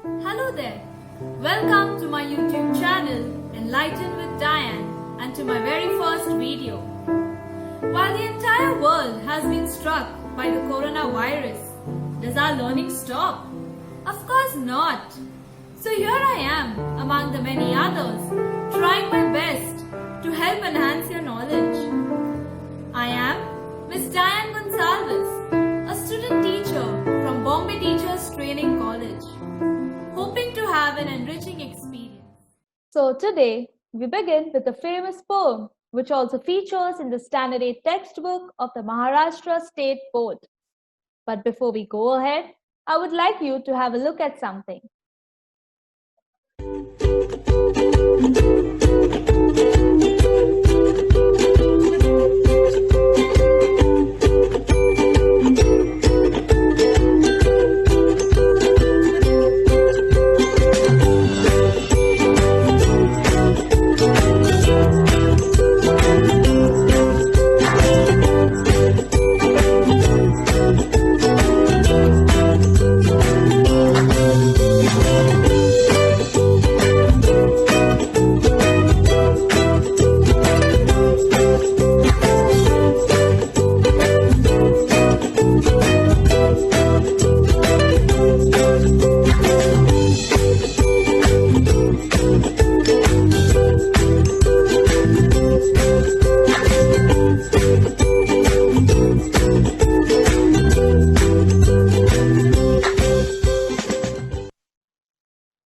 Hello there. Welcome to my YouTube channel Enlighten with Diane and to my very first video. While the entire world has been struck by the coronavirus, does our learning stop? Of course not. So here I am among the many others trying my best to help enhance your knowledge. I am Miss Diane Gonsalves, a student teacher from Bombay Teachers Training College, hoping to have an enriching experience. So today we begin with a famous poem which also features in the Standard 8 textbook of the Maharashtra State Board. But before we go ahead, I would like you to have a look at something.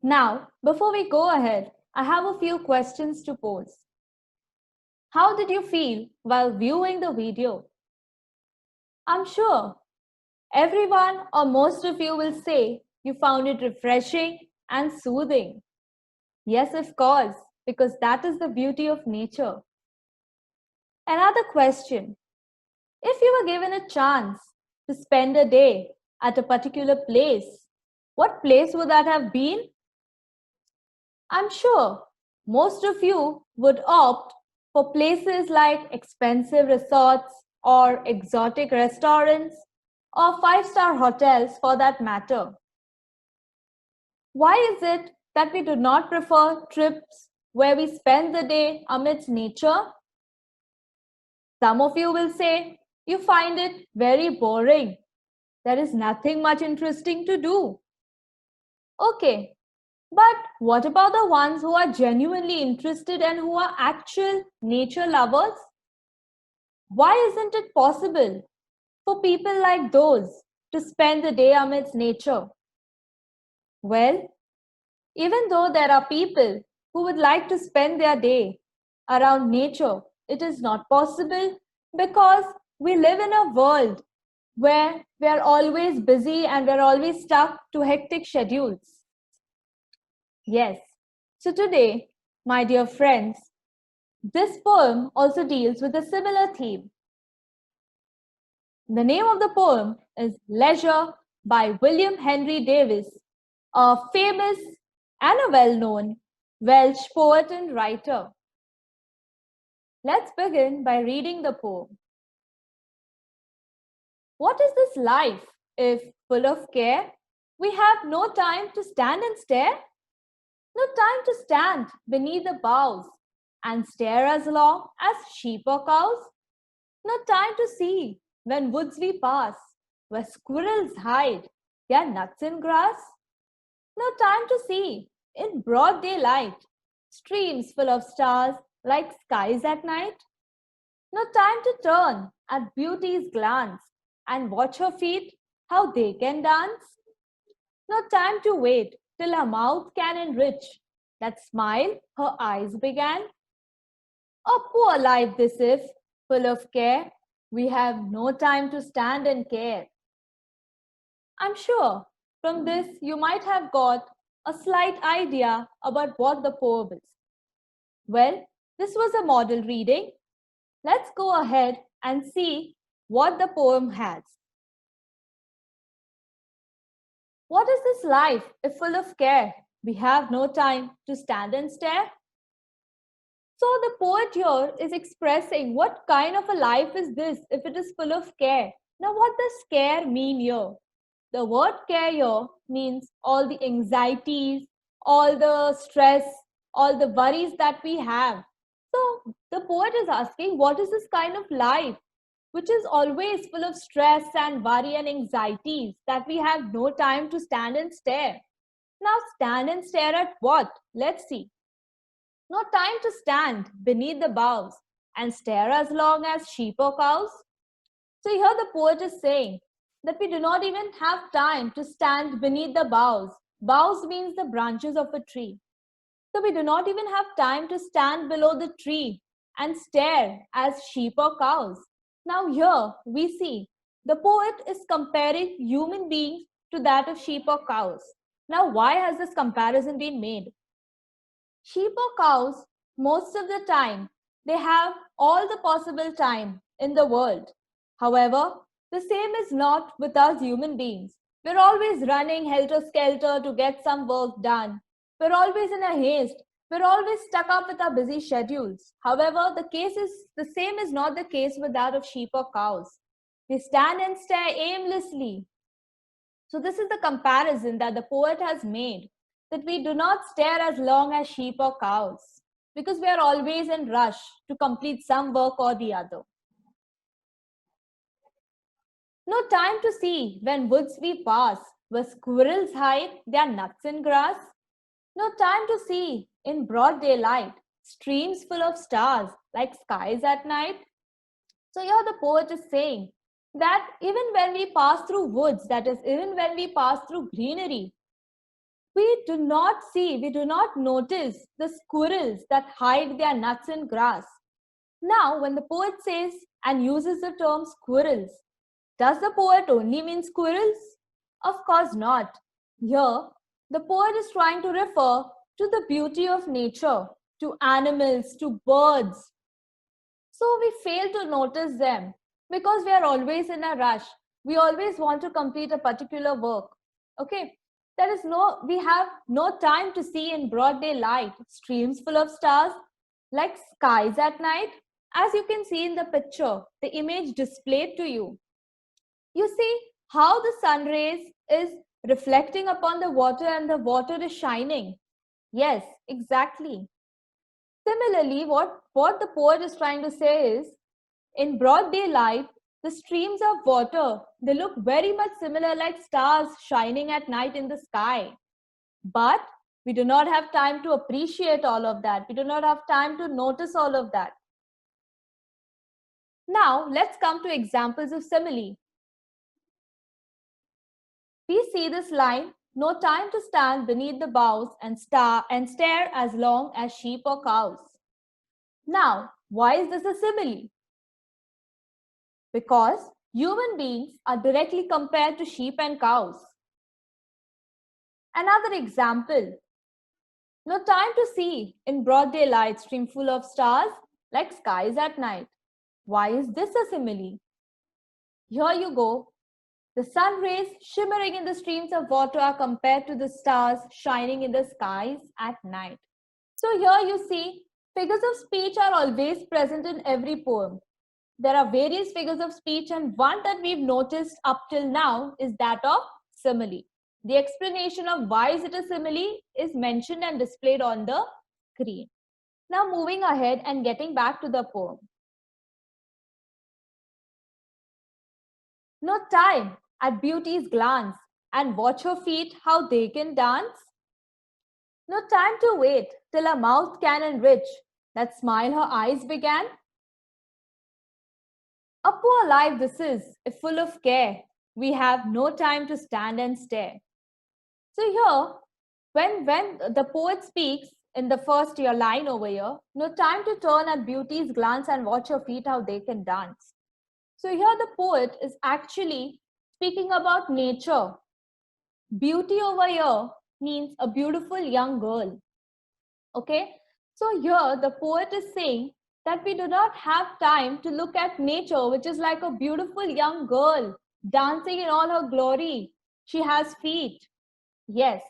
Now, before we go ahead, I have a few questions to pose. How did you feel while viewing the video? I'm sure everyone or most of you will say you found it refreshing and soothing. Yes, of course, because that is the beauty of nature. Another question. If you were given a chance to spend a day at a particular place, what place would that have been? I'm sure most of you would opt for places like expensive resorts or exotic restaurants or five-star hotels for that matter. Why is it that we do not prefer trips where we spend the day amidst nature? Some of you will say you find it very boring. There is nothing much interesting to do. Okay, but what about the ones who are genuinely interested and who are actual nature lovers? Why isn't it possible for people like those to spend the day amidst nature? Well, even though there are people who would like to spend their day around nature, it is not possible because we live in a world where we are always busy and we're always stuck to hectic schedules. Yes, so today, my dear friends, this poem also deals with a similar theme. The name of the poem is Leisure by William Henry Davies, a famous and a well-known Welsh poet and writer. Let's begin by reading the poem. What is this life if, full of care, we have no time to stand and stare? No time to stand beneath the boughs and stare as long as sheep or cows? No time to see when woods we pass, where squirrels hide their nuts in grass? No time to see, in broad daylight, streams full of stars like skies at night? No time to turn at beauty's glance and watch her feet, how they can dance? No time to wait till her mouth can enrich that smile her eyes began? A poor life this if, full of care, we have no time to stand and care. I'm sure from this you might have got a slight idea about what the poem is. Well, this was a model reading. Let's go ahead and see what the poem has. What is this life if full of care? We have no time to stand and stare. So the poet here is expressing what kind of a life is this if it is full of care. Now what does care mean here? The word care here means all the anxieties, all the stress, all the worries that we have. So the poet is asking, what is this kind of life which is always full of stress and worry and anxieties that we have no time to stand and stare? Now, stand and stare at what? Let's see. No time to stand beneath the boughs and stare as long as sheep or cows. So here the poet is saying that we do not even have time to stand beneath the boughs. Boughs means the branches of a tree. So we do not even have time to stand below the tree and stare as sheep or cows. Now here we see the poet is comparing human beings to that of sheep or cows. Now why has this comparison been made? Sheep or cows, most of the time, they have all the possible time in the world. However, the same is not with us human beings. We're always running helter-skelter to get some work done. We're always in a haste. We're always stuck up with our busy schedules. However, the same is not the case with that of sheep or cows. They stand and stare aimlessly. So this is the comparison that the poet has made, that we do not stare as long as sheep or cows because we are always in rush to complete some work or the other. No time to see when woods we pass, where squirrels hide their nuts in grass. No time to see in broad daylight, streams full of stars like skies at night. So here the poet is saying that even when we pass through woods, that is, even when we pass through greenery, we do not notice the squirrels that hide their nuts in grass. Now, when the poet says and uses the term squirrels, does the poet only mean squirrels? Of course not. Here, the poet is trying to refer to the beauty of nature, to animals, to birds. So we fail to notice them because we are always in a rush. We always want to complete a particular work. Okay, we have no time to see in broad daylight streams full of stars like skies at night. As you can see in the picture, the image displayed to you, you see how the sun rays is reflecting upon the water and the water is shining. Yes, exactly. Similarly, what the poet is trying to say is, in broad daylight, the streams of water, they look very much similar like stars shining at night in the sky. But we do not have time to appreciate all of that. We do not have time to notice all of that. Now, let's come to examples of simile. We see this line, no time to stand beneath the boughs and stare as long as sheep or cows. Now, why is this a simile? Because human beings are directly compared to sheep and cows. Another example, no time to see in broad daylight stream full of stars like skies at night. Why is this a simile? Here you go. The sun rays shimmering in the streams of water are compared to the stars shining in the skies at night. So here you see, figures of speech are always present in every poem. There are various figures of speech, and one that we've noticed up till now is that of simile. The explanation of why is it a simile is mentioned and displayed on the screen. Now moving ahead and getting back to the poem. No time at beauty's glance and watch her feet how they can dance. No time to wait till her mouth can enrich that smile her eyes began. A poor life this is, if full of care, we have no time to stand and stare. So here, when the poet speaks in the first line over here, no time to turn at beauty's glance and watch her feet how they can dance. So here the poet is actually speaking about nature. Beauty over here means a beautiful young girl. Okay, so here the poet is saying that we do not have time to look at nature, which is like a beautiful young girl dancing in all her glory. She has feet. Yes,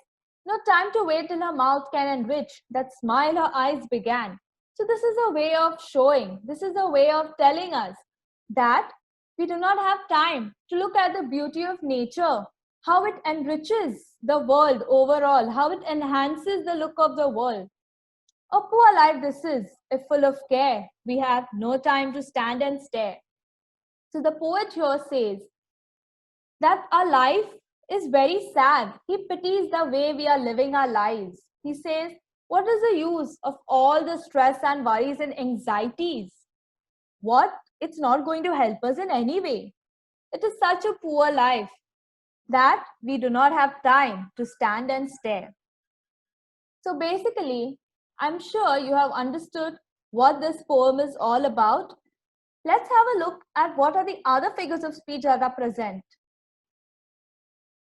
no time to wait till her mouth can enrich that smile her eyes began. So this is a way of showing, this is a way of telling us that we do not have time to look at the beauty of nature, how it enriches the world overall, how it enhances the look of the world. A poor life this is, if full of care, we have no time to stand and stare. So the poet here says that our life is very sad. He pities the way we are living our lives. He says, what is the use of all the stress and worries and anxieties? What? It's not going to help us in any way. It is such a poor life that we do not have time to stand and stare. So basically, I'm sure you have understood what this poem is all about. Let's have a look at what are the other figures of speech that are present.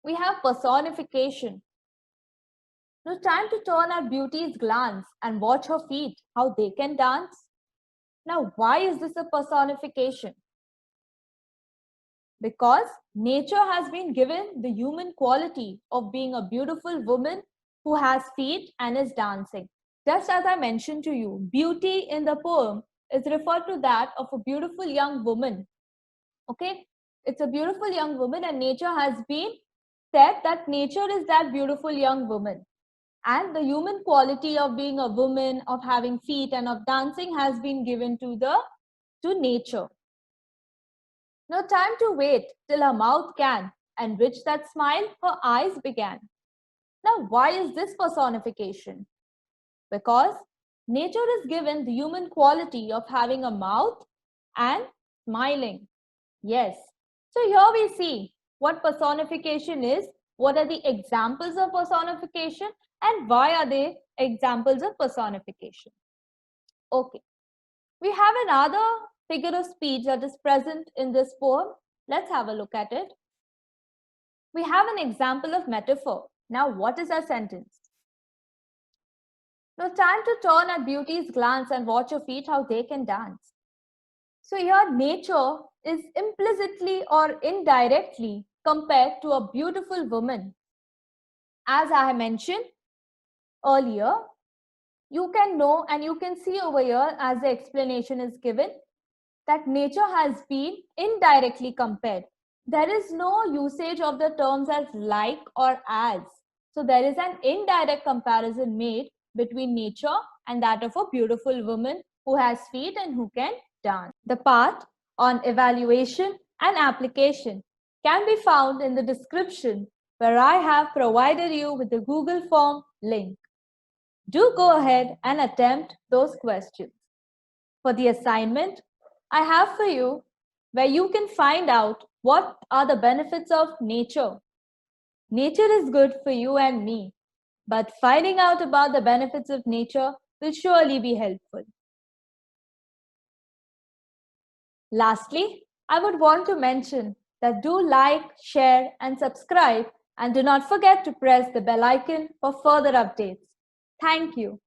We have personification. No time to turn at beauty's glance and watch her feet, how they can dance. Now, why is this a personification? Because nature has been given the human quality of being a beautiful woman who has feet and is dancing. Just as I mentioned to you, beauty in the poem is referred to that of a beautiful young woman. Okay, it's a beautiful young woman, and nature has been said that nature is that beautiful young woman. And the human quality of being a woman, of having feet and of dancing has been given to nature. No time to wait till her mouth can enrich that smile her eyes began. Now, why is this personification? Because nature is given the human quality of having a mouth and smiling. Yes. So here we see what personification is, what are the examples of personification, and why are they examples of personification. Okay. We have another figure of speech that is present in this poem. Let's have a look at it. We have an example of metaphor. Now, what is our sentence? No time to turn at beauty's glance and watch your feet how they can dance. So here nature is implicitly or indirectly compared to a beautiful woman. As I mentioned earlier, you can know and you can see over here as the explanation is given that nature has been indirectly compared. There is no usage of the terms as like or as. So there is an indirect comparison made between nature and that of a beautiful woman who has feet and who can dance. The part on evaluation and application can be found in the description, where I have provided you with the Google form link. Do go ahead and attempt those questions. For the assignment, I have for you where you can find out what are the benefits of nature. Nature is good for you and me, but finding out about the benefits of nature will surely be helpful. Lastly, I would want to mention that do like, share, and subscribe, and do not forget to press the bell icon for further updates. Thank you.